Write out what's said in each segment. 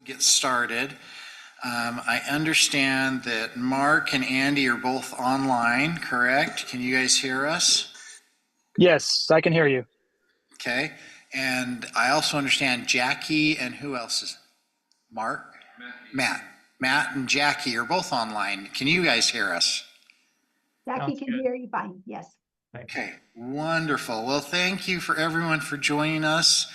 Get started. I understand that Mark and Andy are both online, correct? Can you guys hear us? Yes, I can hear you. Okay. And I also understand Jackie and who else is? Mark? Matt and Jackie are both online. Can you guys hear us? Jackie can hear you fine, yes. Okay, wonderful. Well, thank you for everyone for joining us.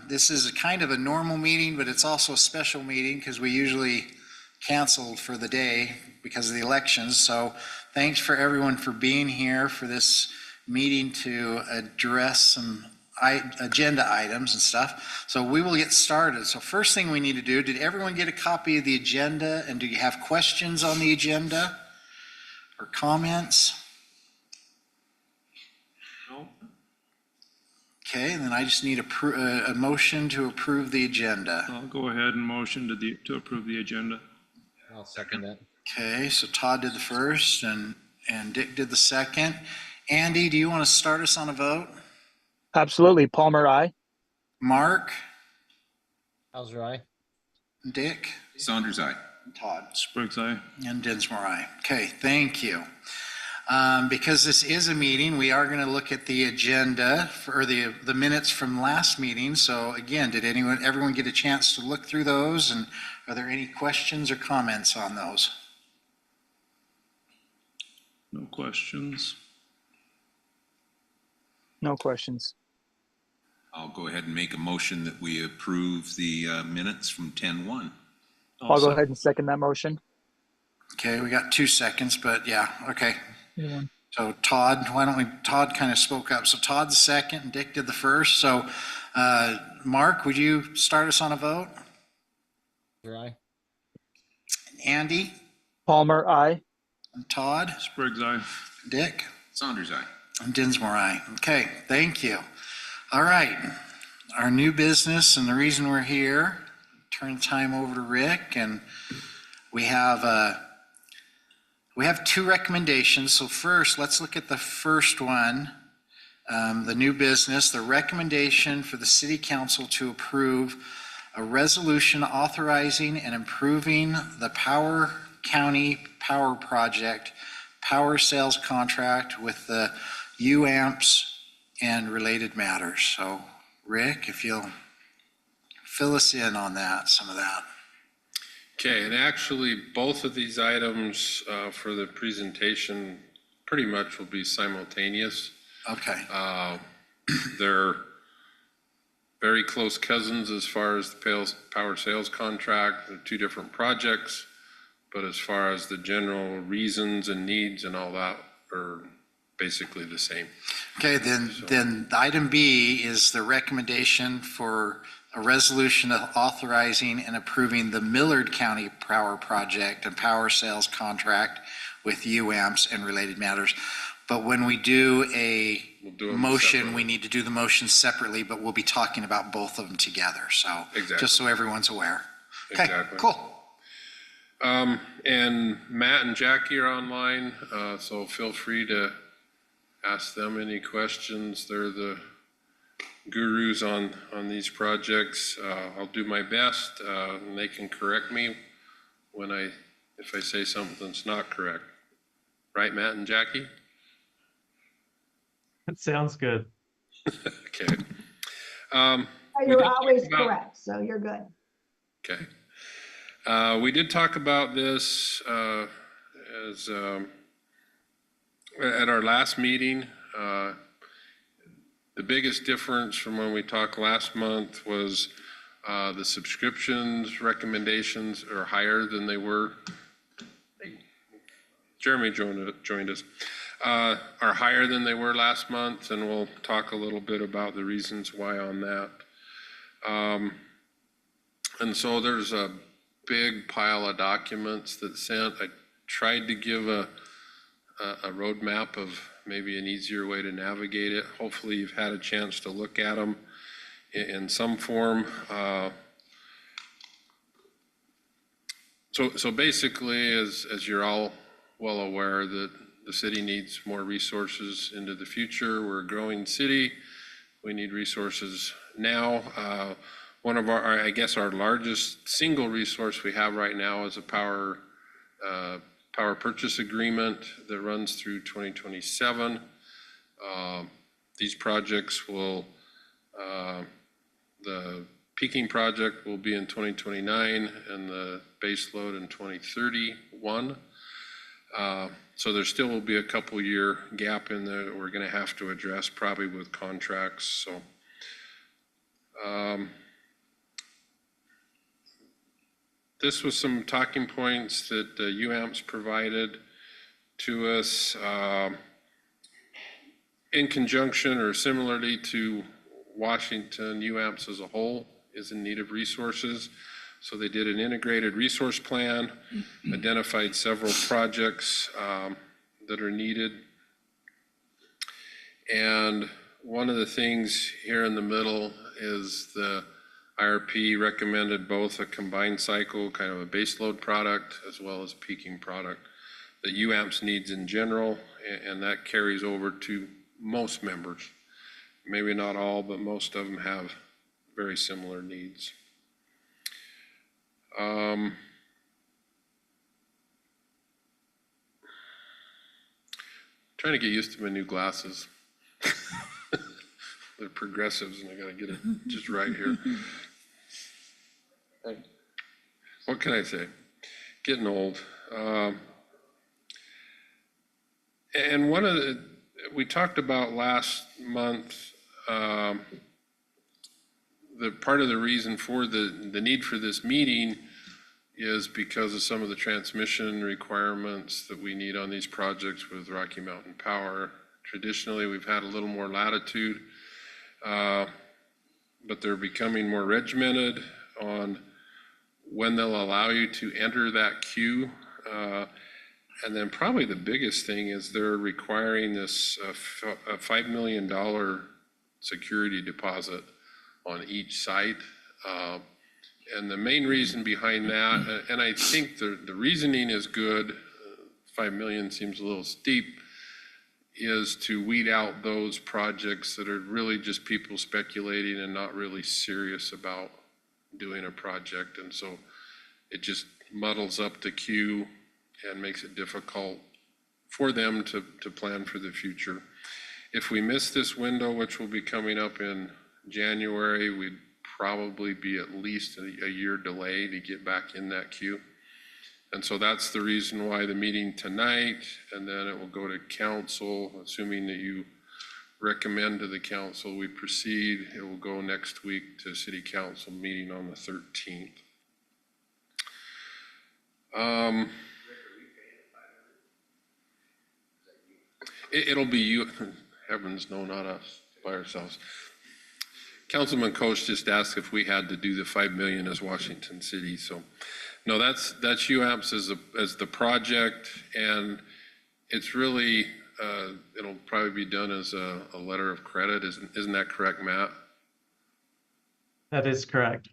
This is a kind of a normal meeting, but it's also a special meeting because we usually canceled for the day because of the elections. So thanks for everyone for being here for this meeting to address some agenda items and stuff. So we will get started. So first thing we need to do, did everyone get a copy of the agenda? And do you have questions on the agenda or comments? Okay, and then I just need a motion to approve the agenda. I'll go ahead and motion to approve the agenda. I'll second that. Okay, so Todd did the first and Dick did the second. Andy, do you want to start us on a vote? Absolutely. Palmer, aye. Mark? Hauser, aye. Dick? Saunders, aye. Todd? Spriggs, aye. And Dinsmore, aye. Okay, thank you. Because this is a meeting, we are going to look at the agenda for the minutes from last meeting. So again, did everyone get a chance to look through those? And are there any questions or comments on those? No questions. No questions. I'll go ahead and make a motion that we approve the minutes from 10-1. I'll go ahead and second that motion. Okay, we got 2 seconds, but yeah, okay. Yeah. So Todd, Todd kind of spoke up. So Todd the second and Dick did the first. So Mark, would you start us on a vote? Hauser, aye. Andy? Palmer, aye. And Todd? Spriggs, aye. Dick? Saunders, aye. And Dinsmore, aye. Okay, thank you. All right, our new business and the reason we're here, turn the time over to Rick, and we have 2 recommendations. So first, let's look at the first one, the new business, the recommendation for the city council to approve a resolution authorizing and improving the Power County Power Project power sales contract with the UAMPS and related matters. So Rick, if you'll fill us in on that, some of that. Okay, and actually both of these items for the presentation pretty much will be simultaneous. Okay. They're very close cousins as far as the power sales contract. They're 2 different projects, but as far as the general reasons and needs and all that are basically the same. Okay, then item B is the recommendation for a resolution authorizing and approving the Millard County Power Project and power sales contract with UAMPS and related matters. But when we do We'll do them motion, separately. we need to do the motion separately, but we'll be talking about both of them together. So Exactly. just so everyone's aware. Okay, Exactly. cool. And Matt and Jackie are online, so feel free to ask them any questions. They're the gurus on these projects. I'll do my best, and they can correct me if I say something that's not correct. Right, Matt and Jackie? That sounds good. Okay. We You're did talk always about- correct, so you're good. Okay. We did talk about this as at our last meeting. The biggest difference from when we talked last month was the subscriptions recommendations are higher than they were. Jeremy joined us. Are higher than they were last month, and we'll talk a little bit about the reasons why on that. And so there's a big pile of documents that's sent. I tried to give a roadmap of maybe an easier way to navigate it. Hopefully you've had a chance to look at them in some form. So basically, as you're all well aware, that the city needs more resources into the future. We're a growing city. We need resources now. one of I guess our largest single resource we have right now is a power purchase agreement that runs through 2027. These projects will, the peaking project will be in 2029 and the base load in 2031. So there still will be a couple year gap in there that we're going to have to address probably with contracts. So this was some talking points that UAMPS provided to us in conjunction or similarly to Washington. UAMPS as a whole is in need of resources. So they did an integrated resource plan, identified several projects that are needed. And one of the things here in the middle is the IRP recommended both a combined cycle, kind of a baseload product, as well as peaking product that UAMPS needs in general, and that carries over to most members. Maybe not all, but most of them have very similar needs. Trying to get used to my new glasses. They're progressives and I gotta get it just right here. What can I say? Getting old. And one of the, we talked about last month, the part of the reason for the need for this meeting is because of some of the transmission requirements that we need on these projects with Rocky Mountain Power. Traditionally, we've had a little more latitude, but they're becoming more regimented on when they'll allow you to enter that queue. And then probably the biggest thing is they're requiring this a $5 million security deposit on each site. And the main reason behind that, and I think the reasoning is good, 5 million seems a little steep, is to weed out those projects that are really just people speculating and not really serious about doing a project. And so it just muddles up the queue and makes it difficult for them to plan for the future. If we miss this window, which will be coming up in January, we'd probably be at least a year delay to get back in that queue. And so that's the reason why the meeting tonight, and then it will go to council, assuming that you recommend to the council we proceed. It will go next week to city council meeting on the 13th. It'll be you, heavens no, not us, by ourselves. Councilman Coach just asked if we had to do the 5 million as Washington City. So no, that's UAMPS as the project, and it's really, it'll probably be done as a letter of credit. Isn't that correct, Matt? That is correct.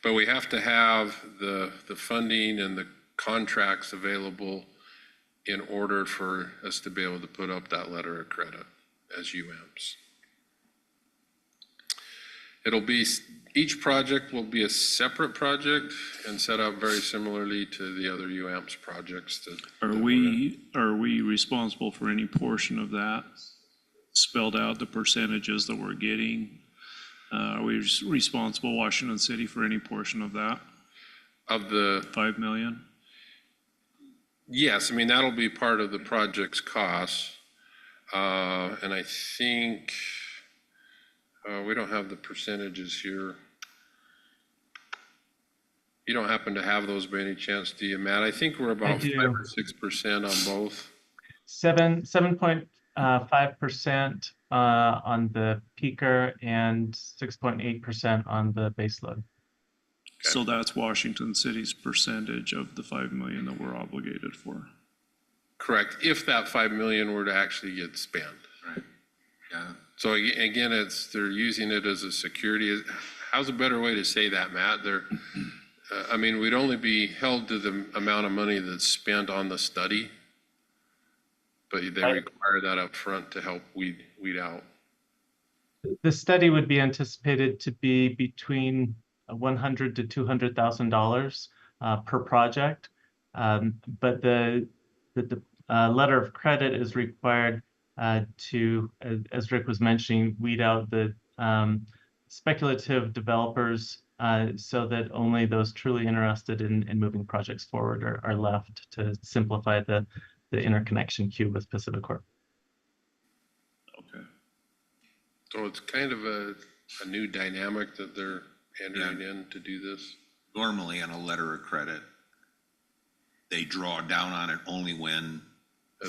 But we have to have the funding and the contracts available in order for us to be able to put up that letter of credit as UAMPS. It'll be, each project will be a separate project and set up very similarly to the other UAMPS projects that. Are we responsible for any portion of that? Spelled out the percentages that we're getting? Are we responsible, Washington City, for any portion of that? Of the 5 million? Yes, I mean, that'll be part of the project's costs. And I think, we don't have the percentages here. You don't happen to have those by any chance, do you, Matt? I think we're about 5 or 6% on both. 7.5% on the peaker and 6.8% on the baseload. So that's Washington City's percentage of the 5 million that we're obligated for. Correct, if that 5 million were to actually get spent. Right. Yeah. So again, they're using it as a security. How's a better way to say that, Matt? I mean, we'd only be held to the amount of money that's spent on the study, but they require that up front to help weed out. The study would be anticipated to be between $100,000 to $200,000 per project. But the letter of credit is required to, as Rick was mentioning, weed out the speculative developers so that only those truly interested in moving projects forward are left to simplify the interconnection queue with Pacific Corp. Okay. So it's kind of a new dynamic that they're entering in to do this. Normally on a letter of credit, they draw down on it only when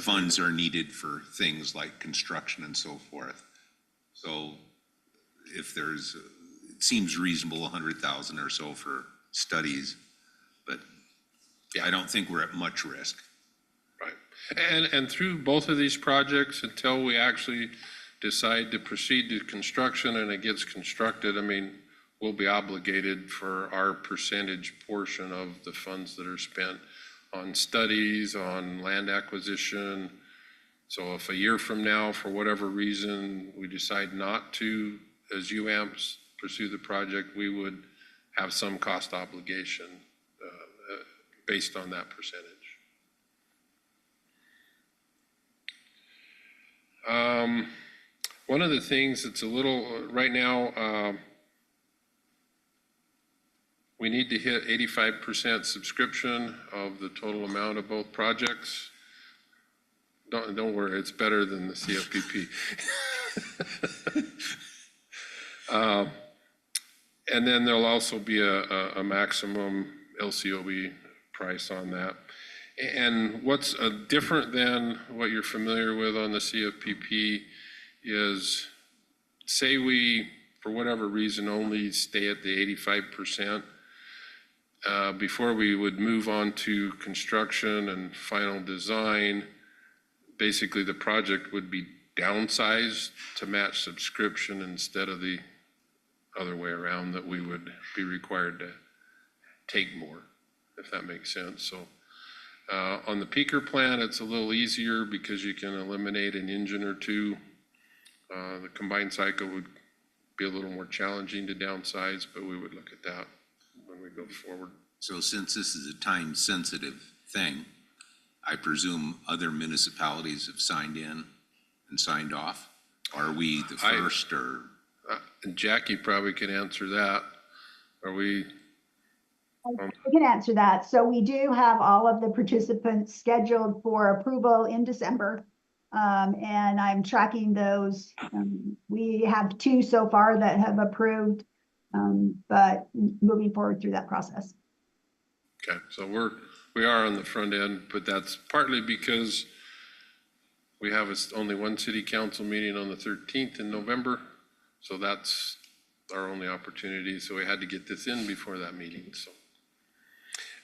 funds are needed for things like construction and so forth. So if there's, it seems reasonable, 100,000 or so for studies, but I don't think we're at much risk. Right. And through both of these projects, until we actually decide to proceed to construction and it gets constructed, I mean, we'll be obligated for our percentage portion of the funds that are spent on studies, on land acquisition. So if a year from now, for whatever reason, we decide not to, as UAMPS, pursue the project, we would have some cost obligation based on that percentage. One of the things that's a little, right now, we need to hit 85% subscription of the total amount of both projects. Don't worry, it's better than the CFPP. And then there'll also be a maximum LCOE price on that. And what's different than what you're familiar with on the CFPP is, say we, for whatever reason, only stay at the 85%, before we would move on to construction and final design, basically the project would be downsized to match subscription instead of the other way around, that we would be required to take more, if that makes sense. So on the peaker plan, it's a little easier because you can eliminate an engine or two. The combined cycle would be a little more challenging to downsize, but we would look at that when we go forward. So since this is a time-sensitive thing, I presume other municipalities have signed in and signed off? Are we the first, or? And Jackie probably can answer that. Are we? I can answer that. So we do have all of the participants scheduled for approval in December. And I'm tracking those. We have 2 so far that have approved, but moving forward through that process. Okay, so we are on the front end, but that's partly because we have only one city council meeting on the 13th in November. So that's our only opportunity. So we had to get this in before that meeting.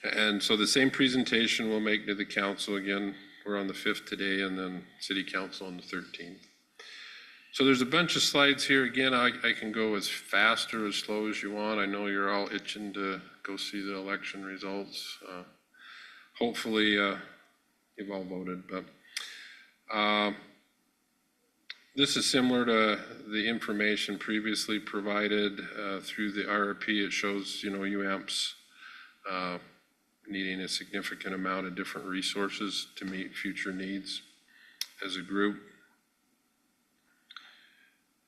And so the same presentation we'll make to the council again. We're on the 5th today, and then city council on the 13th. So there's a bunch of slides here. Again, I can go as fast or as slow as you want. I know you're all itching to go see the election results. Hopefully you've all voted, but this is similar to the information previously provided through the RRP. It shows, UAMPS needing a significant amount of different resources to meet future needs as a group.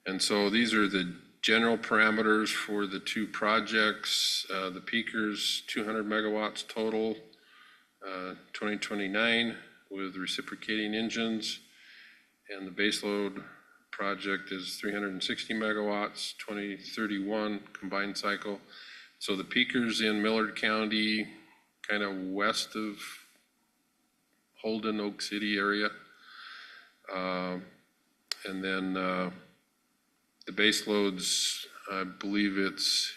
And so these are the general parameters for the 2 projects. The peakers, 200 megawatts total, 2029 with reciprocating engines. And the baseload project is 360 megawatts, 2031 combined cycle. So the peakers in Millard County, kind of west of Holden, Oak City area. And then the base loads, I believe it's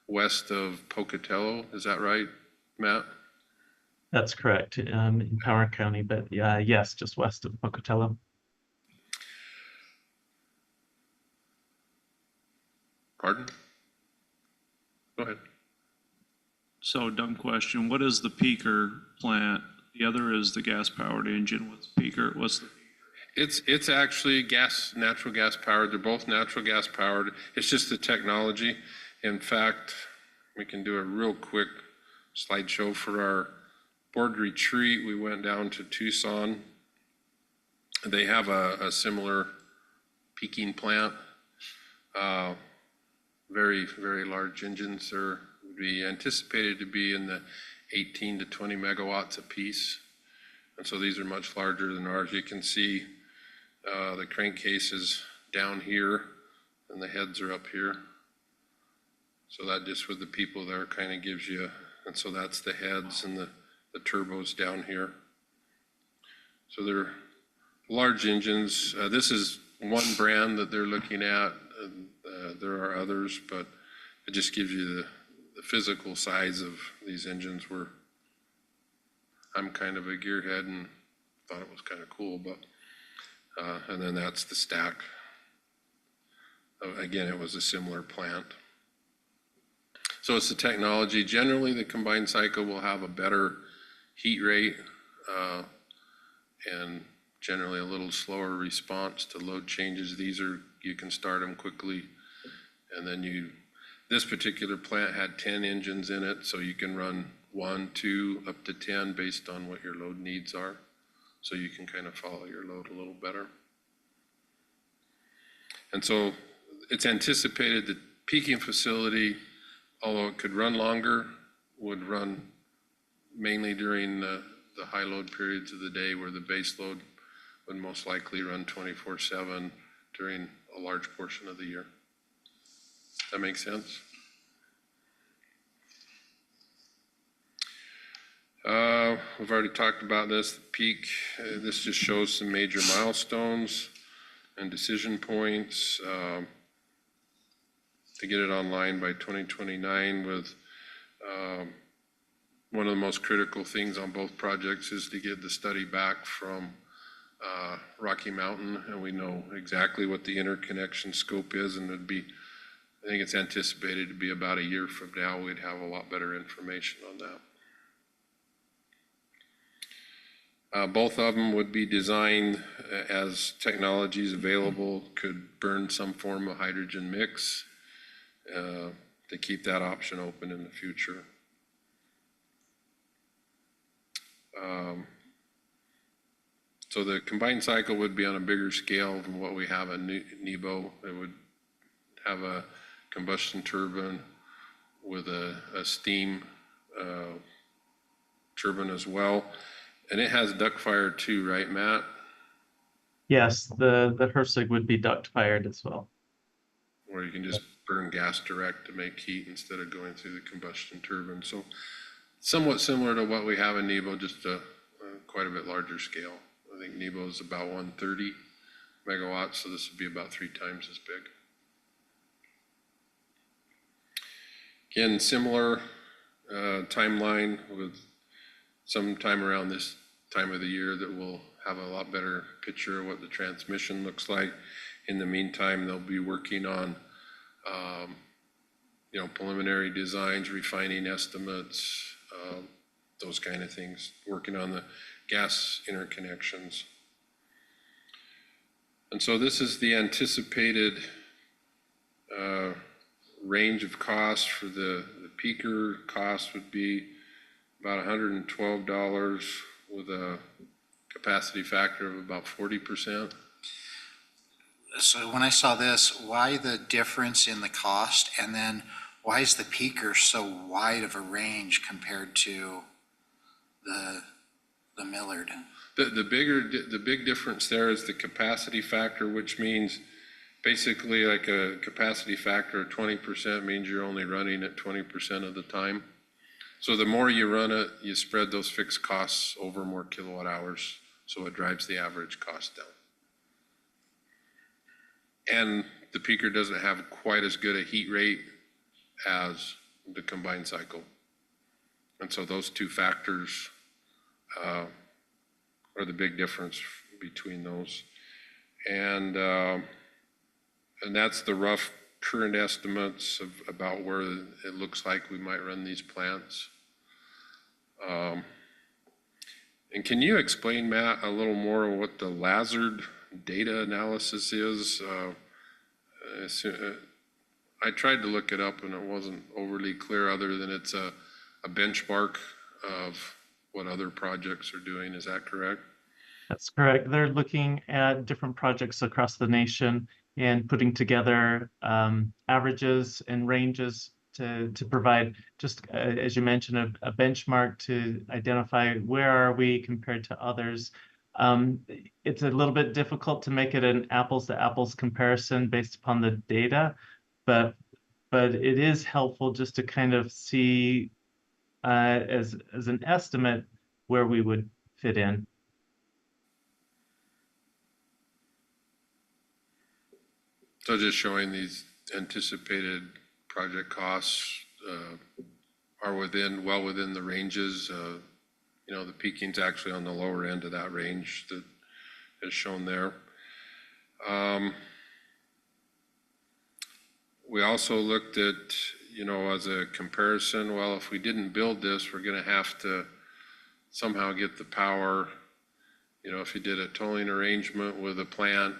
west of Pocatello. Is that right, Matt? That's correct, in Power County, but yes, just west of Pocatello. Pardon? Go ahead. So dumb question, what is the peaker plant? The other is the gas-powered engine. What's the peaker? It's actually natural gas powered. They're both natural gas powered. It's just the technology. In fact, we can do a real quick slideshow for our board retreat. We went down to Tucson. They have a similar peaking plant. Very, very large engines. They're would be anticipated to be in the 18 to 20 megawatts a piece. And so these are much larger than ours. You can see the crankcase is down here and the heads are up here. So that just with the people there kind of gives you, and so that's the heads and the turbos down here. So they're large engines. This is one brand that they're looking at. There are others, but it just gives you the physical size of these engines. I'm kind of a gearhead and thought it was kind of cool, but and then that's the stack. Again, it was a similar plant. So it's the technology. Generally, the combined cycle will have a better heat rate and generally a little slower response to load changes. These are, you can start them quickly. And then this particular plant had 10 engines in it, so you can run 1, 2, up to 10 based on what your load needs are. So you can kind of follow your load a little better. And so it's anticipated that peaking facility, although it could run longer, would run mainly during the high load periods of the day, where the base load would most likely run 24/7 during a large portion of the year. That makes sense? We've already talked about this, the peak. This just shows some major milestones and decision points to get it online by 2029 with one of the most critical things on both projects is to get the study back from Rocky Mountain, and we know exactly what the interconnection scope is, and it'd be, I think it's anticipated to be about a year from now, we'd have a lot better information on that. Both of them would be designed as technologies available could burn some form of hydrogen mix to keep that option open in the future. So the combined cycle would be on a bigger scale than what we have in Nebo. It would have a combustion turbine with a steam turbine as well. And it has duct fire too, right, Matt? Yes, the HRSG would be duct fired as well. Where you can just burn gas direct to make heat instead of going through the combustion turbine. So somewhat similar to what we have in Nebo, just quite a bit larger scale. I think Nebo is about 130 megawatts, so this would be about 3 times as big. Again, similar timeline with sometime around this time of the year that we'll have a lot better picture of what the transmission looks like. In the meantime, they'll be working on preliminary designs, refining estimates, those kind of things, working on the gas interconnections. And so this is the anticipated range of costs for the peaker. Cost would be about $112 with a capacity factor of about 40%. So when I saw this, why the difference in the cost? And then why is the peaker so wide of a range compared to the Millard? The big difference there is the capacity factor, which means basically like a capacity factor of 20% means you're only running at 20% of the time. So the more you run it, you spread those fixed costs over more kilowatt hours, so it drives the average cost down. And the peaker doesn't have quite as good a heat rate as the combined cycle. And so those two factors are the big difference between those. And that's the rough current estimates of about where it looks like we might run these plants. And can you explain, Matt, a little more what the Lazard data analysis is. I tried to look it up and it wasn't overly clear, other than it's a benchmark of what other projects are doing. Is that correct? That's correct. They're looking at different projects across the nation and putting together averages and ranges to provide, just as you mentioned, a benchmark to identify where are we compared to others. It's a little bit difficult to make it an apples to apples comparison based upon the data, but it is helpful just to kind of see as an estimate where we would fit in. So just showing these anticipated project costs are well within the ranges. You know, the peaking's actually on the lower end of that range that is shown there. We also looked at, you know, as a comparison, well, if we didn't build this, we're going to have to somehow get the power. You know, if you did a tolling arrangement with a plant,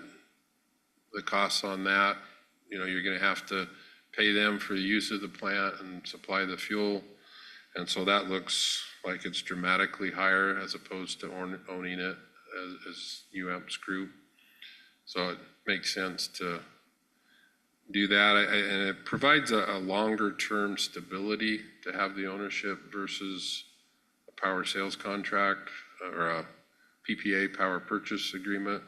the costs on that, you know, you're going to have to pay them for the use of the plant and supply the fuel. And so that looks like it's dramatically higher as opposed to owning it as UAMPS group. So it makes sense to do that. And it provides a longer term stability to have the ownership versus a power sales contract or a PPA, power purchase agreement.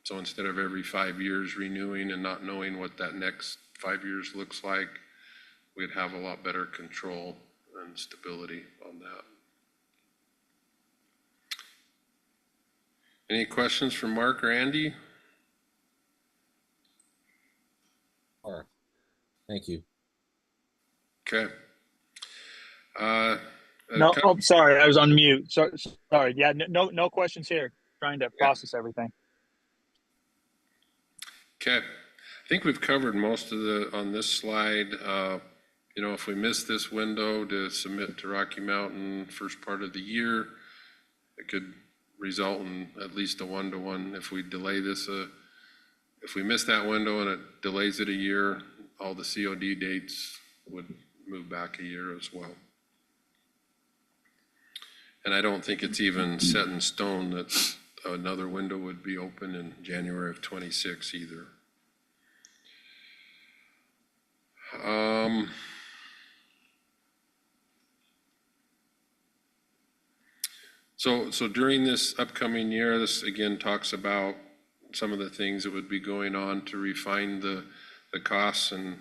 So instead of every 5 years renewing and not knowing what that next 5 years looks like, we'd have a lot better control and stability on that. Any questions from Mark or Andy? All right. Thank you. Okay. No, oh, sorry, I was on mute. Sorry. Yeah, no questions here. Trying to process everything. Okay. I think we've covered most of on this slide. You know, if we miss this window to submit to Rocky Mountain first part of the year, it could result in at least a 1-to-1. If we delay this, if we miss that window and it delays it a year, all the COD dates would move back a year as well. And I don't think it's even set in stone that another window would be open in January of 26 either. So during this upcoming year, this again talks about some of the things that would be going on to refine the costs and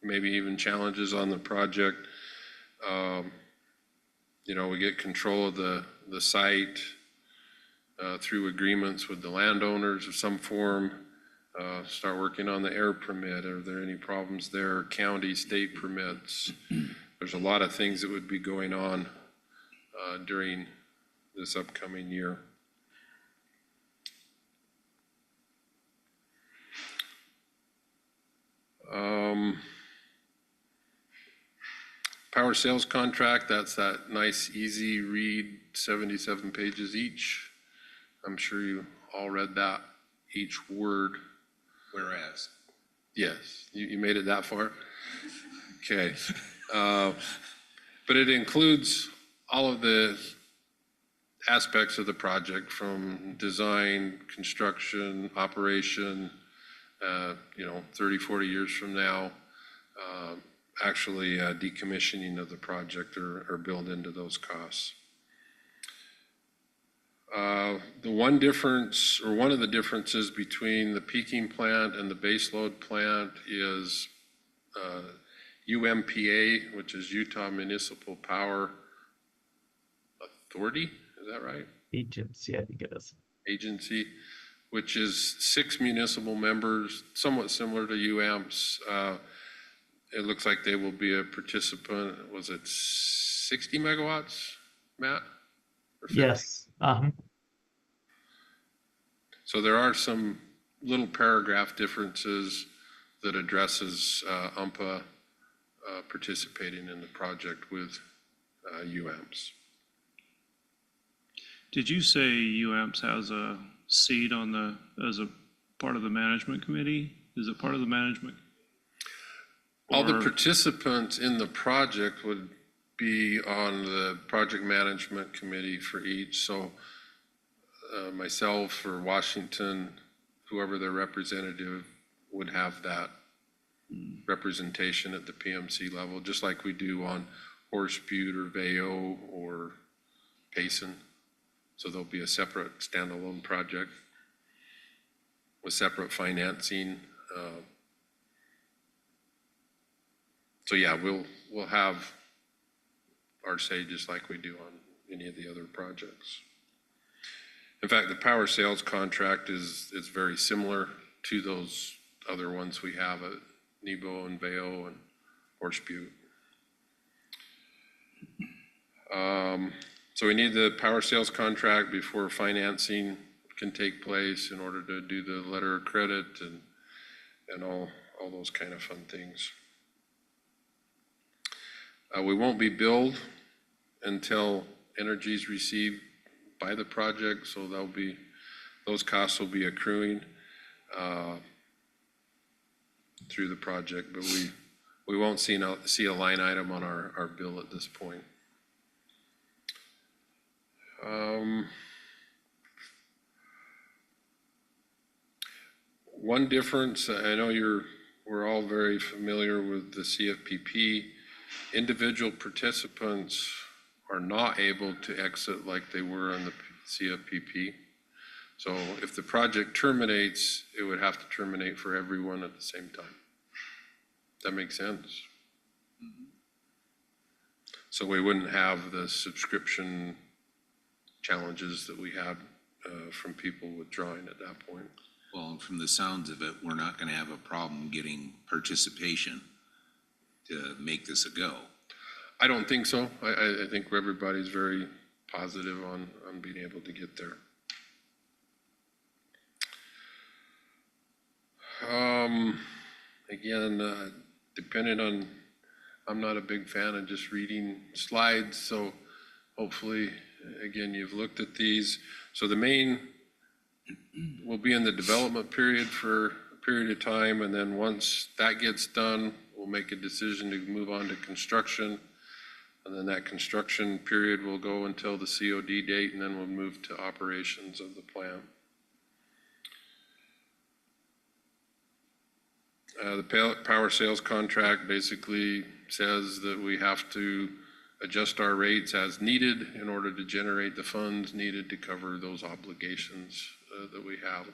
maybe even challenges on the project. You know, we get control of the site through agreements with the landowners of some form. Start working on the air permit. Are there any problems there? County, state permits. There's a lot of things that would be going on during this upcoming year. Power sales contract, that's that nice, easy read, 77 pages each. I'm sure you all read that, each word. Whereas. Yes, you made it that far? Okay. But it includes all of the aspects of the project, from design, construction, operation, you know, 30, 40 years from now, actually decommissioning of the project are built into those costs. The one difference, or one of the differences between the peaking plant and the baseload plant is UMPA, which is Utah Municipal Power Authority, is that right? Agency, I think it is. Agency, which is 6 municipal members, somewhat similar to UAMPS. It looks like they will be a participant. Was it 60 megawatts, Matt? Or 50? Yes. So there are some little paragraph differences that addresses UMPA participating in the project with UAMPS. Did you say UAMPS has seat on as a part of the management committee? Is it part of the management? All the Or- participants in the project would be on the project management committee for each. So myself or Washington, whoever their representative would have that representation at the PMC level, just like we do on Horse Butte or Vail or Payson. So there'll be a separate standalone project with separate financing. So yeah, we'll have our say just like we do on any of the other projects. In fact, the power sales contract is very similar to those other ones we have at Nebo and Vail and Horse Butte. So we need the power sales contract before financing can take place in order to do the letter of credit and all those kind of fun things. We won't be billed until energy is received by the project, so those costs will be accruing through the project, but we won't see a line item on our bill at this point. One difference, I know we're all very familiar with the CFPP. Individual participants are not able to exit like they were on the CFPP. So if the project terminates, it would have to terminate for everyone at the same time. Does that make sense? So we wouldn't have the subscription challenges that we had from people withdrawing at that point. Well, from the sounds of it, we're not going to have a problem getting participation to make this a go. I don't think so. I think everybody's very positive on being able to get there. Again, depending on, I'm not a big fan of just reading slides, so hopefully, again, you've looked at these. So the main will be in the development period for a period of time, and then once that gets done, we'll make a decision to move on to construction. And then that construction period will go until the COD date, and then we'll move to operations of the plant. The power sales contract basically says that we have to adjust our rates as needed in order to generate the funds needed to cover those obligations that we have.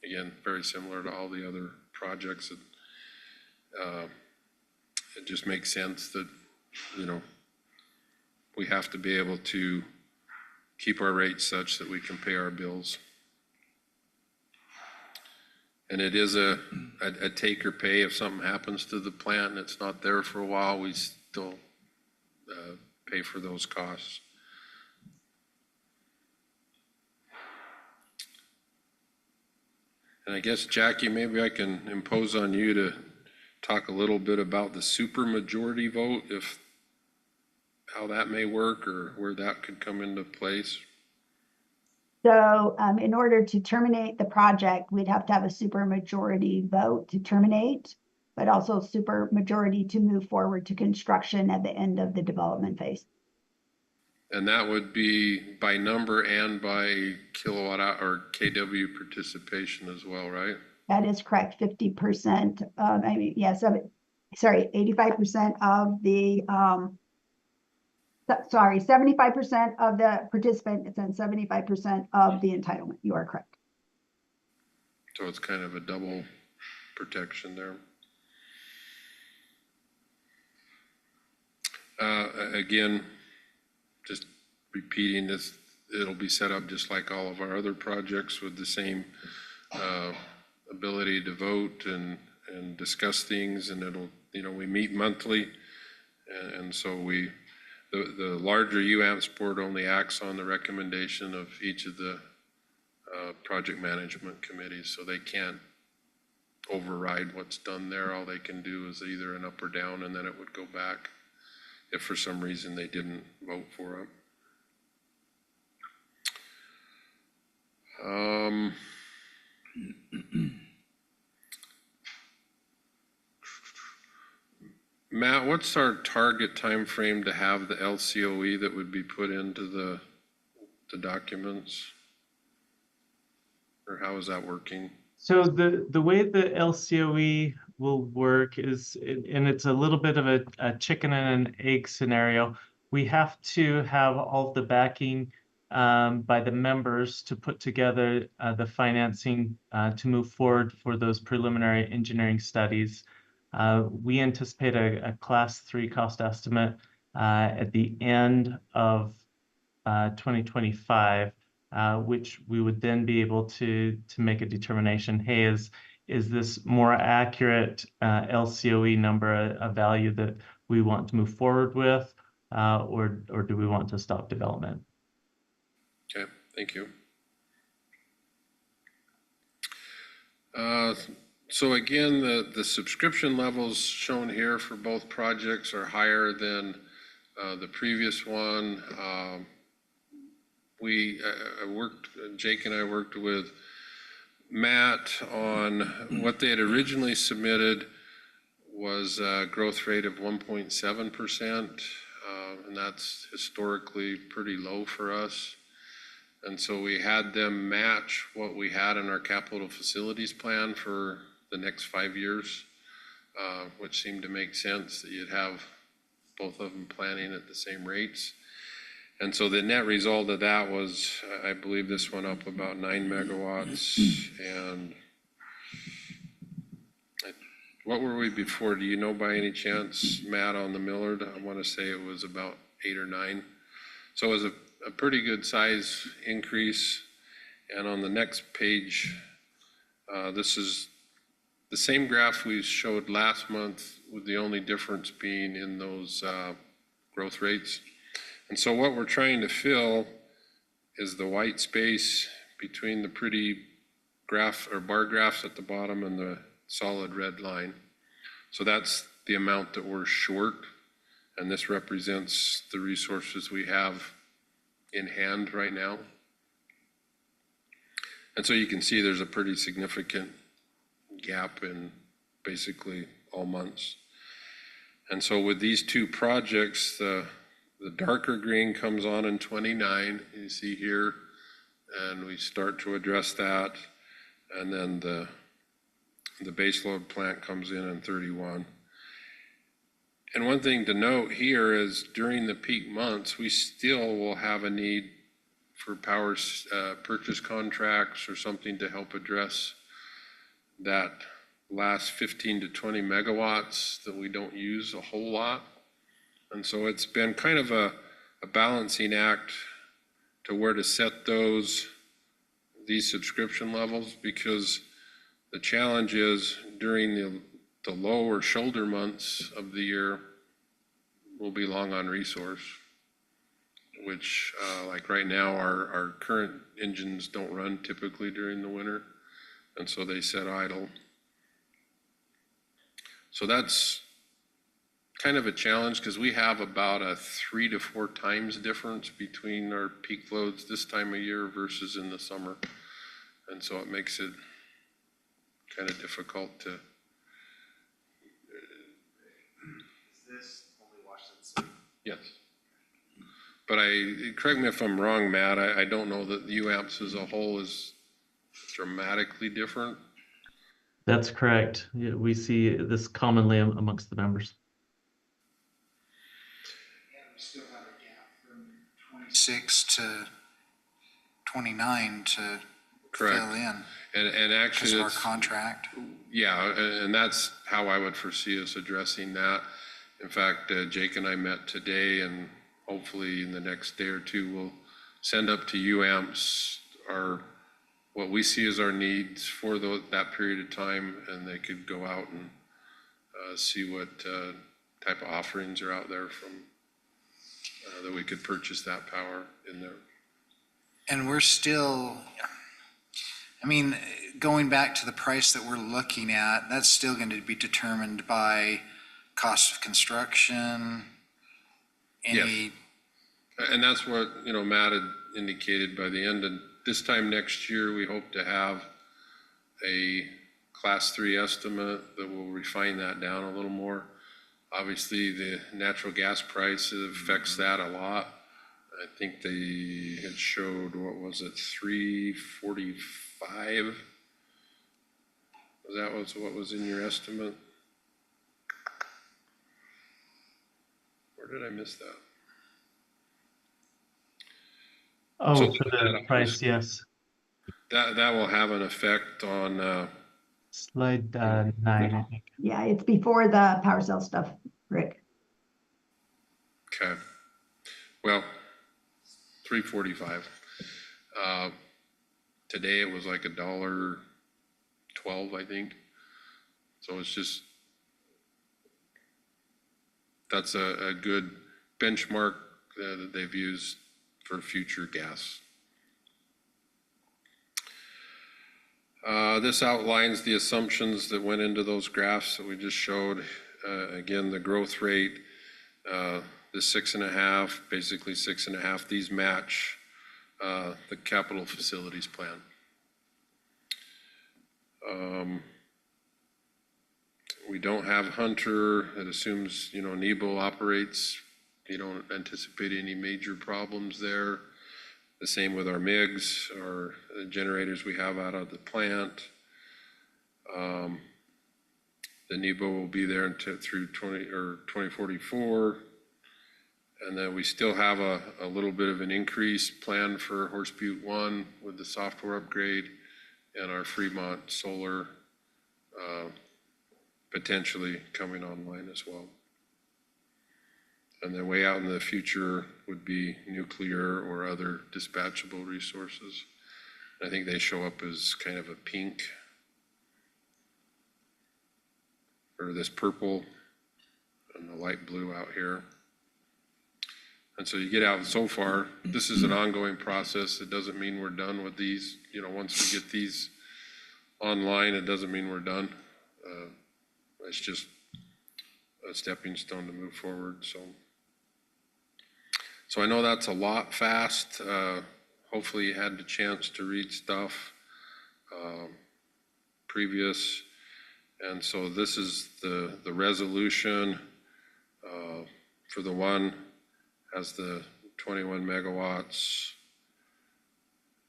Again, very similar to all the other projects. It just makes sense that, we have to be able to keep our rates such that we can pay our bills. And it is a take or pay. If something happens to the plant and it's not there for a while, we still pay for those costs. And I guess, Jackie, maybe I can impose on you to talk a little bit about the supermajority vote, how that may work or where that could come into place. So in order to terminate the project, we'd have to have a supermajority vote to terminate, but also supermajority to move forward to construction at the end of the development phase. And that would be by number and by kilowatt hour or KW participation as well, right? That is correct, 50%, 85% of the, 75% of the participants and 75% of the entitlement. You are correct. So it's kind of a double protection there. Again, just repeating this, it'll be set up just like all of our other projects with the same ability to vote and discuss things, and we meet monthly, and so the larger UAMPS board only acts on the recommendation of each of the project management committees, so they can't override what's done there. All they can do is either an up or down, and then it would go back if for some reason they didn't vote for it. Um, Matt, what's our target time frame to have the LCOE that would be put into the documents? Or how is that working? So the way the LCOE will work is, and it's a little bit of a chicken and an egg scenario. We have to have all the backing by the members to put together the financing to move forward for those preliminary engineering studies. We anticipate a class 3 cost estimate at the end of 2025. Which we would then be able to make a determination, hey, is this more accurate LCOE number a value that we want to move forward with, or do we want to stop development? Okay, thank you. So again, the subscription levels shown here for both projects are higher than the previous one. Jake and I worked with Matt on what they had originally submitted was a growth rate of 1.7%, and that's historically pretty low for us. And so we had them match what we had in our capital facilities plan for the next 5 years, which seemed to make sense that you'd have both of them planning at the same rates. And so the net result of that was, I believe this went up about 9 megawatts. And what were we before? Do you know by any chance, Matt, on the Millard? I want to say it was about 8 or 9. So it was a pretty good size increase. And on the next page, this is the same graph we showed last month, with the only difference being in those growth rates. And so what we're trying to fill is the white space between the pretty graph or bar graphs at the bottom and the solid red line. So that's the amount that we're short, and this represents the resources we have in hand right now. And so you can see there's a pretty significant gap in basically all months. And so with these two projects, the darker green comes on in 29, you see here, and we start to address that. And then the baseload plant comes in 31. And one thing to note here is during the peak months, we still will have a need for power purchase contracts or something to help address that last 15 to 20 megawatts that we don't use a whole lot. And so it's been kind of a balancing act to where to set these subscription levels, because the challenge is during the low or shoulder months of the year, we'll be long on resource, which like right now, our current engines don't run typically during the winter, and so they set idle. So that's kind of a challenge, because we have about a 3 to 4 times difference between our peak loads this time of year versus in the summer. And so it makes it kind of difficult to. Is this only Washington City? Yes. But correct me if I'm wrong, Matt, I don't know that the UAMPS as a whole is dramatically different. That's correct. Yeah, we see this commonly amongst the members. And we still have a gap from 26 to 29 to Correct. fill in And actually, because of our contract. yeah, and that's how I would foresee us addressing that. In fact, Jake and I met today, and hopefully in the next day or two, we'll send up to UAMPS what we see as our needs for that period of time, and they could go out and see what type of offerings are out there from that we could purchase that power in there. And we're still, I mean, going back to the price that we're looking at, that's still going to be determined by cost of construction, And that's what, Matt had indicated by the end of this time next year, we hope to have a class 3 estimate that will refine that down a little more. Obviously, the natural gas price affects that a lot. I think they had showed, what was it, 345? That was what was in your estimate? Or did I miss that? Oh, So for the price, yes. That will have an effect on, Slide 9, I think. Yeah, it's before the power cell stuff, Rick. okay. Well, 345. Today it was like $1.12, I think. So it's just, that's a good benchmark that they've used for future gas. This outlines the assumptions that went into those graphs that we just showed. Again, the growth rate, the 6.5, basically 6.5, these match the capital facilities plan. We don't have Hunter. It assumes, Nebo operates. You don't anticipate any major problems there. The same with our MIGs or the generators we have out of the plant. The Nebo will be there until through 2044. And then we still have a little bit of an increase planned for Horse Butte 1 with the software upgrade and our Fremont solar potentially coming online as well. And then way out in the future would be nuclear or other dispatchable resources. I think they show up as kind of a pink or this purple and the light blue out here. And so you get out so far, this is an ongoing process. It doesn't mean we're done with these. Once we get these online, it doesn't mean we're done. It's just a stepping stone to move forward. So I know that's a lot fast. Hopefully you had the chance to read stuff previous. And so this is the resolution for the one has the 21 megawatts.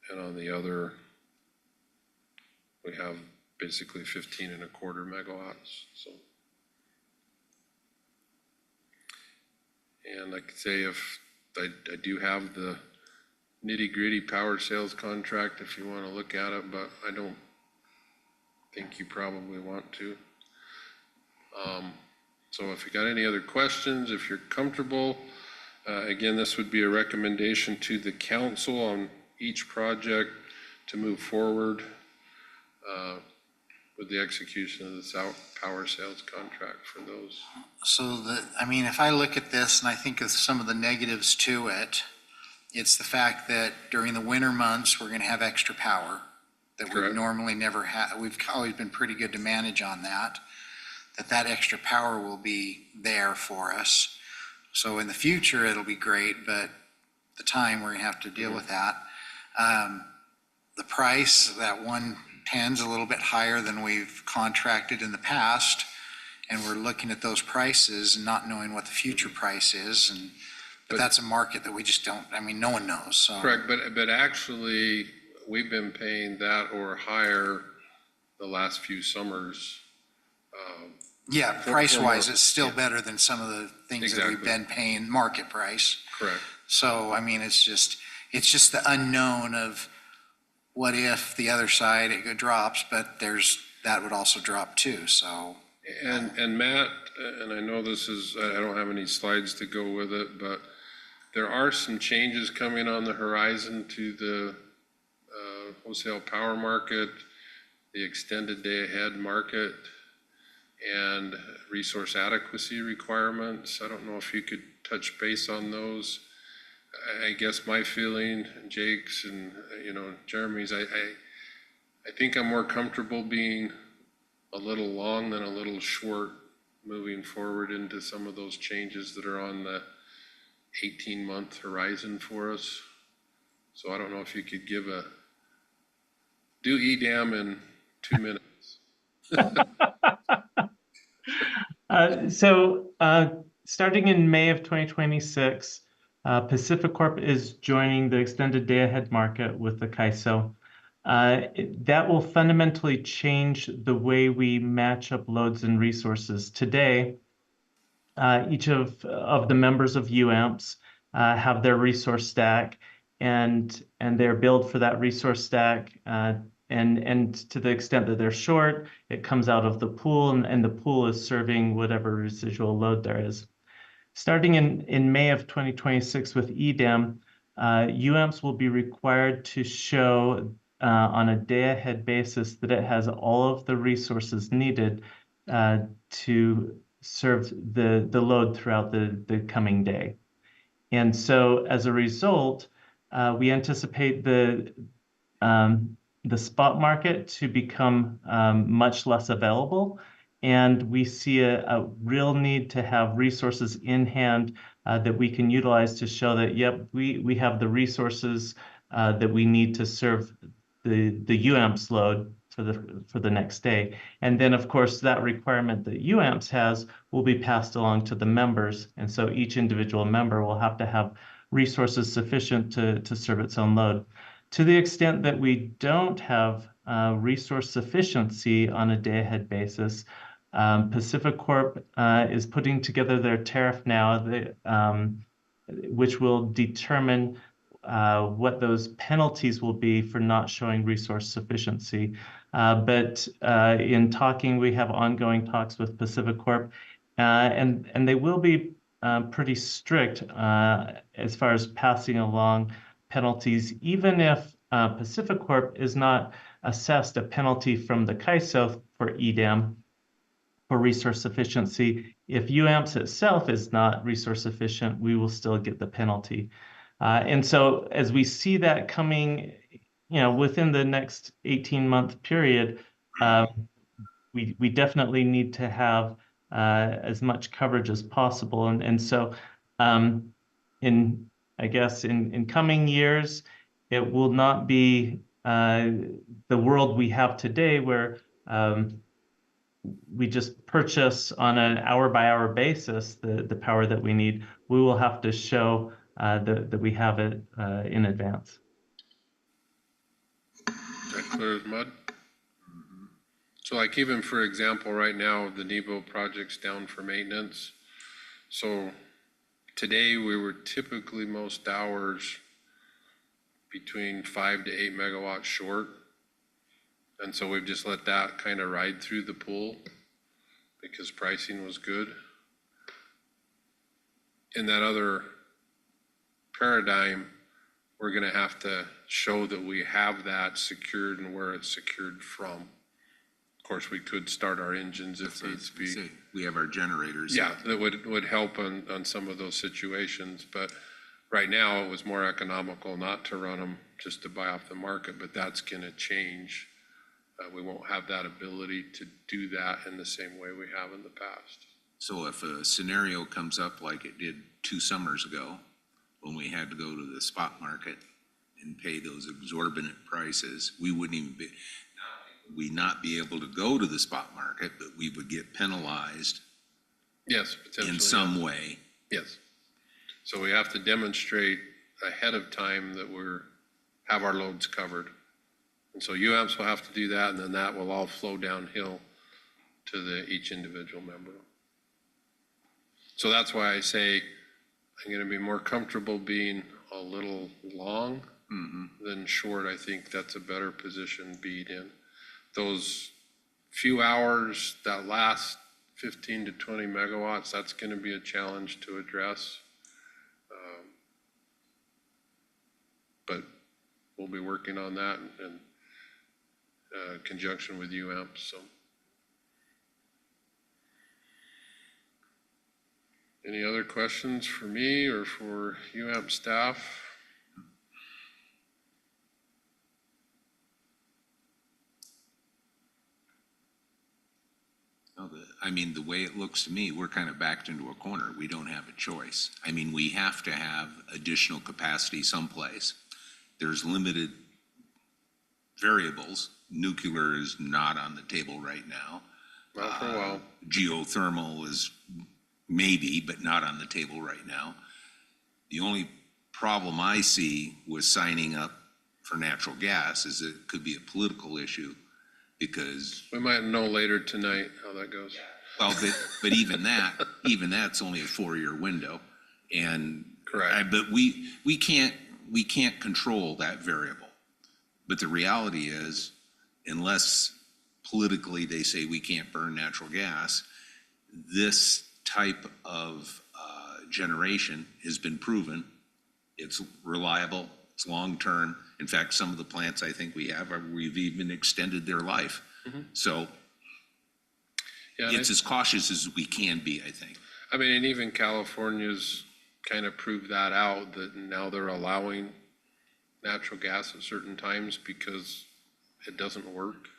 And on the other, we have basically 15.25 megawatts. So, and I could say if I do have the nitty-gritty power sales contract if you want to look at it, but I don't think you probably want to. So if you got any other questions, if you're comfortable, again, this would be a recommendation to the council on each project to move forward with the execution of the power sales contract for those. So if I look at this and I think of some of the negatives to it, it's the fact that during the winter months, we're gonna have extra power that we Correct. normally never have. We've always been pretty good to manage on that extra power will be there for us. So in the future, it'll be great, but the time we're gonna have to deal with that. The price, that 110's a little bit higher than we've contracted in the past. And we're looking at those prices and not knowing what the future price is. But that's a market that we just don't, no one knows, so. Correct, but actually, we've been paying that or higher the last few summers. Yeah, price-wise, it's still better than some of the things that we've Exactly. been paying market price. Correct. So, it's just the unknown of what if the other side it drops, but that would also drop too, so. And Matt, and I know this is, I don't have any slides to go with it, but there are some changes coming on the horizon to the wholesale power market, the extended day ahead market, and resource adequacy requirements. I don't know if you could touch base on those. I guess my feeling, Jake's and, Jeremy's, I think I'm more comfortable being a little long than a little short moving forward into some of those changes that are on the 18-month horizon for us. So I don't know if you could give a do EDAM in 2 minutes. Starting in May of 2026, Pacific Corp is joining the extended day-ahead market with the CAISO. That will fundamentally change the way we match up loads and resources. Today, each of the members of UAMPS have their resource stack, and they're billed for that resource stack. And to the extent that they're short, it comes out of the pool, and the pool is serving whatever residual load there is. Starting in May of 2026 with EDAM, UAMPS will be required to show on a day-ahead basis that it has all of the resources needed to serve the load throughout the coming day. And so as a result, we anticipate the spot market to become much less available. And we see a real need to have resources in hand that we can utilize to show that, yep, we have the resources that we need to serve the UAMPS load for the next day. And then, of course, that requirement that UAMPS has will be passed along to the members. And so each individual member will have to have resources sufficient to serve its own load. To the extent that we don't have resource sufficiency on a day-ahead basis, Pacific Corp is putting together their tariff now, which will determine what those penalties will be for not showing resource sufficiency. But in talking, we have ongoing talks with Pacific Corp, and they will be pretty strict as far as passing along penalties, even if Pacific Corp is not assessed a penalty from the CAISO for EDAM for resource sufficiency. If UAMPS itself is not resource sufficient, we will still get the penalty. And so as we see that coming, within the next 18-month period, we definitely need to have as much coverage as possible. And so in coming years, it will not be the world we have today where we just purchase on an hour-by-hour basis the power that we need. We will have to show that we have it in advance. That clear as mud? So like even for example, right now, the Nebo project's down for maintenance. So today we were typically most hours between 5 to 8 megawatts short. And so we've just let that kind of ride through the pool because pricing was good. In that other paradigm, we're going to have to show that we have that secured and where it's secured from. Of course, we could start our engines if needs be. We have our generators. Yeah, that would help on some of those situations. But right now, it was more economical not to run them, just to buy off the market. But that's going to change. We won't have that ability to do that in the same way we have in the past. So if a scenario comes up like it did 2 summers ago, when we had to go to the spot market and pay those exorbitant prices, we wouldn't even be, not be able to go to the spot market, but we would get penalized Yes, potentially. in some way. Yes. So we have to demonstrate ahead of time that have our loads covered. And so UAMPS will have to do that, and then that will all flow downhill to each individual member. So that's why I say I'm going to be more comfortable being a little long than short. I think that's a better position to be in. Those few hours, that last 15 to 20 megawatts, that's going to be a challenge to address. But we'll be working on that in conjunction with UAMPS. So, any other questions for me or for UAMPS staff? I mean, the way it looks to me, we're kind of backed into a corner. We don't have a choice. I mean, we have to have additional capacity someplace. There's limited variables nuclear is not on the table right now. Not for a while. Geothermal is maybe, but not on the table right now. The only problem I see with signing up for natural gas is it could be a political issue because, We might know later tonight how that goes. well, but even that's only a 4-year window. And Correct. but we can't control that variable. But the reality is, unless politically they say we can't burn natural gas, this type of generation has been proven. It's reliable, it's long-term. In fact, some of the plants I think we have, we've even extended their life. So Yeah, and it's as cautious as we can be, I think. I mean, and even California's kind of proved that out, that now they're allowing natural gas at certain times because it doesn't work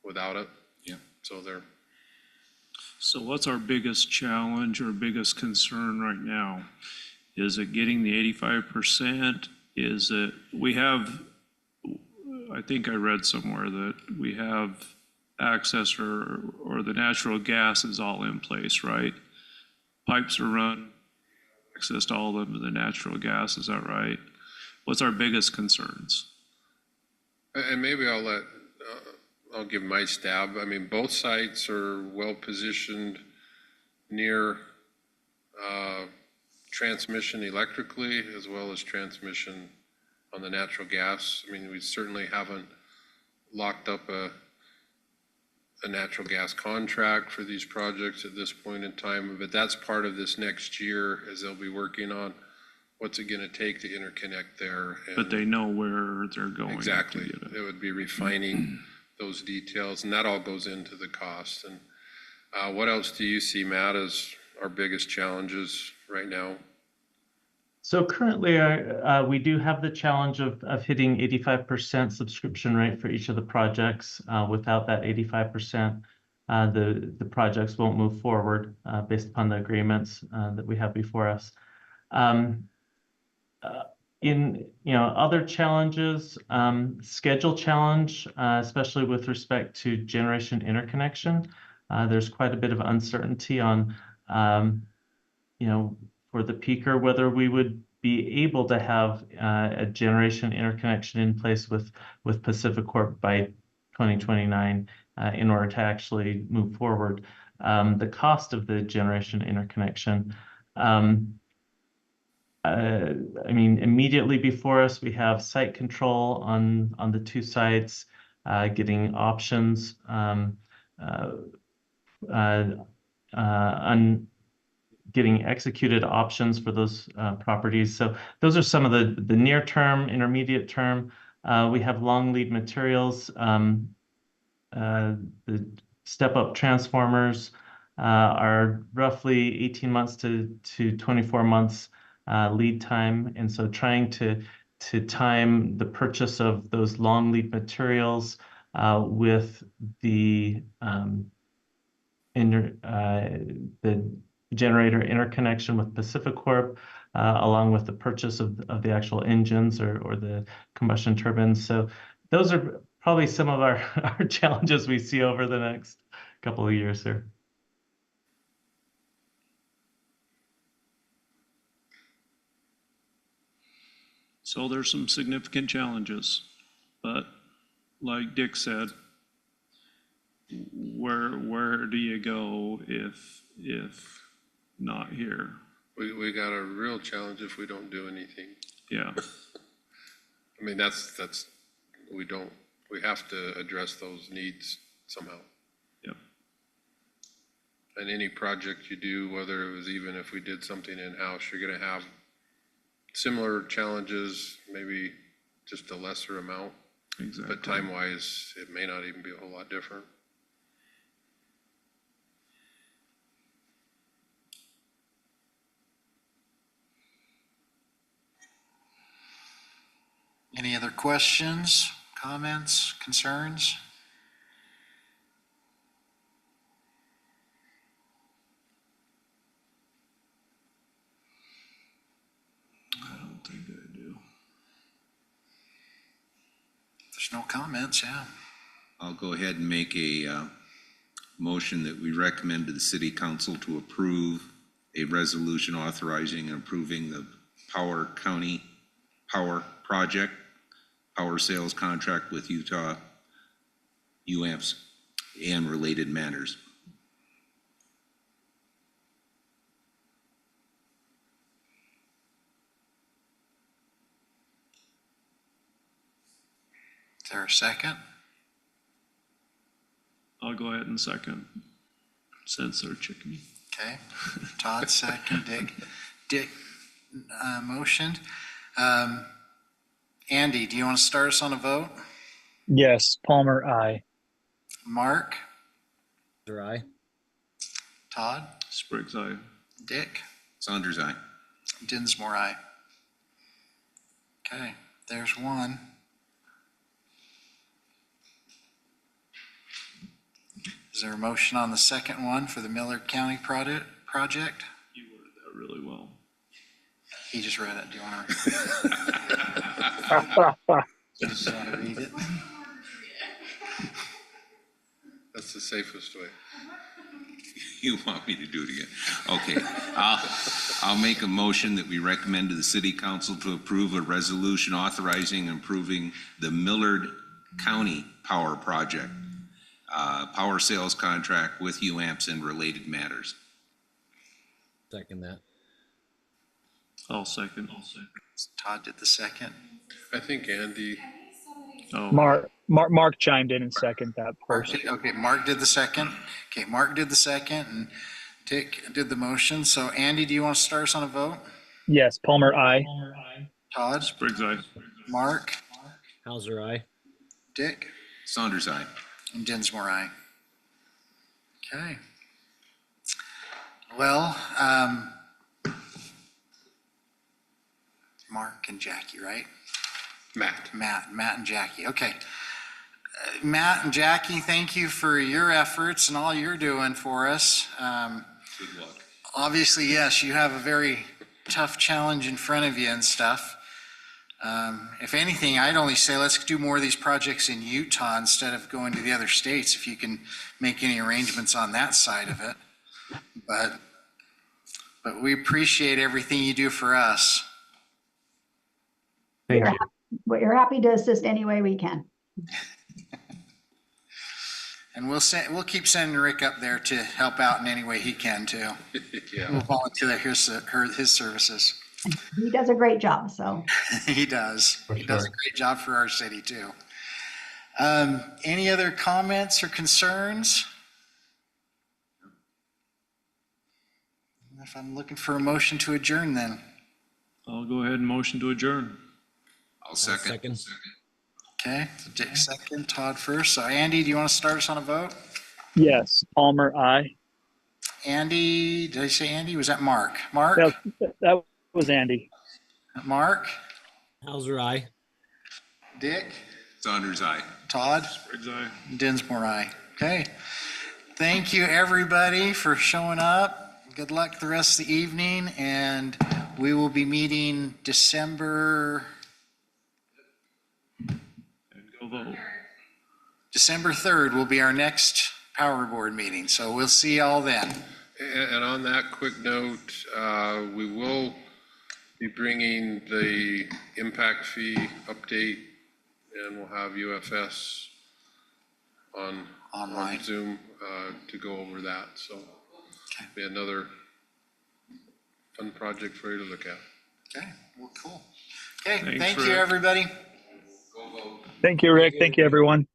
without it. Yeah. So they're, So what's our biggest challenge or biggest concern right now? Is it getting the 85%? Is it, we have, I think I read somewhere that we have access or the natural gas is all in place, right? Pipes are run, access to all of the natural gas, is that right? What's our biggest concerns? and maybe I'll give my stab. I mean, both sites are well-positioned near transmission electrically as well as transmission on the natural gas. I mean, we certainly haven't locked up a natural gas contract for these projects at this point in time, but that's part of this next year as they'll be working on what's it gonna take to interconnect there. But they know where they're going. to Exactly. get it. It would be refining those details, and that all goes into the cost. And what else do you see, Matt, as our biggest challenges right now? So currently, we do have the challenge of hitting 85% subscription rate for each of the projects. Without that 85%, the projects won't move forward based upon the agreements that we have before us. In other challenges, schedule challenge, especially with respect to generation interconnection, there's quite a bit of uncertainty on for the peaker, whether we would be able to have a generation interconnection in place with PacifiCorp by 2029 in order to actually move forward. The cost of the generation interconnection, I mean, immediately before us, we have site control on the two sites, getting options, getting executed options for those properties. So those are some of the near term, intermediate term. We have long lead materials. The step-up transformers are roughly 18 months to 24 months lead time. And so trying to time the purchase of those long lead materials with the generator interconnection with PacifiCorp, along with the purchase of the actual engines or the combustion turbines. So those are probably some of our challenges we see over the next couple of years here. So there's some significant challenges, but like Dick said, where do you go if not here? We got a real challenge if we don't do anything. Yeah, I mean, we have to address those needs somehow. Yep. And any project you do, whether it was even if we did something in-house, you're gonna have similar challenges, maybe just a lesser amount. exactly. But time-wise, it may not even be a whole lot different. Any other questions, comments, concerns? I don't think I do. If there's no comments, yeah. I'll go ahead and make a motion that we recommend to the city council to approve a resolution authorizing and approving the Power County Power Project, power sales contract with Utah UAMPS and related matters. Is there a second? I'll go ahead and second, since they're chickeny. Okay, Todd second, Dick motioned. Andy, do you want to start us on a vote? Yes, Palmer, aye. Mark, Hauser, aye. Todd, Spriggs, aye. Dick, Saunders, aye. Dinsmore, aye. Okay, there's one. Is there a motion on the second one for the Miller County project? You worded that really well. He just read it. Do you want to read it? That's the safest way. You want me to do it again? Okay, I'll make a motion that we recommend to the city council to approve a resolution authorizing and approving the Millard County Power Project, power sales contract with UAMPS and related matters. Second that. I'll second. Todd did the second. I think Andy, Oh, Mark chimed in and seconded that first. Okay, Mark did the second. Okay, Mark did the second and Dick did the motion. So Andy, do you want to start us on a vote? Yes, Palmer, aye. Todd, Spriggs, aye. Mark, Hauser, aye. Dick, Saunders, aye. and Dinsmore, aye. Okay. Well, Mark and Jackie, right? Matt. Matt and Jackie. Okay. Matt and Jackie, thank you for your efforts and all you're doing for us. Good luck. Obviously, yes, you have a very tough challenge in front of you and stuff. If anything, I'd only say let's do more of these projects in Utah instead of going to the other states, if you can make any arrangements on that side of it. But we appreciate everything you do for us. Thank We're you. We're happy to assist any way we can. And we'll keep sending Rick up there to help out in any way he can too. Yeah. We'll volunteer his services. He does a great job, so. He does. For He does a sure. great job for our city too. Any other comments or concerns? If I'm looking for a motion to adjourn then. I'll go ahead and motion to adjourn. I'll second. Second. Okay, so Dick second, Todd first. So Andy, do you want to start us on a vote? Yes, Palmer, aye. Andy, did I say Andy? Was that Mark? Mark? That was Andy. Mark? Hauser, aye. Dick? Saunders, aye. Todd? Spriggs, aye. Dinsmore, aye. Okay. Thank you, everybody, for showing up. Good luck the rest of the evening, and we will be meeting December And go vote. 3rd will be our next Power Board meeting, so we'll see y'all then. And on that quick note, we will be bringing the impact fee update, and we'll have UFS on Online. Zoom to go over that. So be another fun project for you to look at. Okay, well, cool. Okay, Thanks, thank you, Rick. everybody. Thank you, Rick. Thank you, everyone.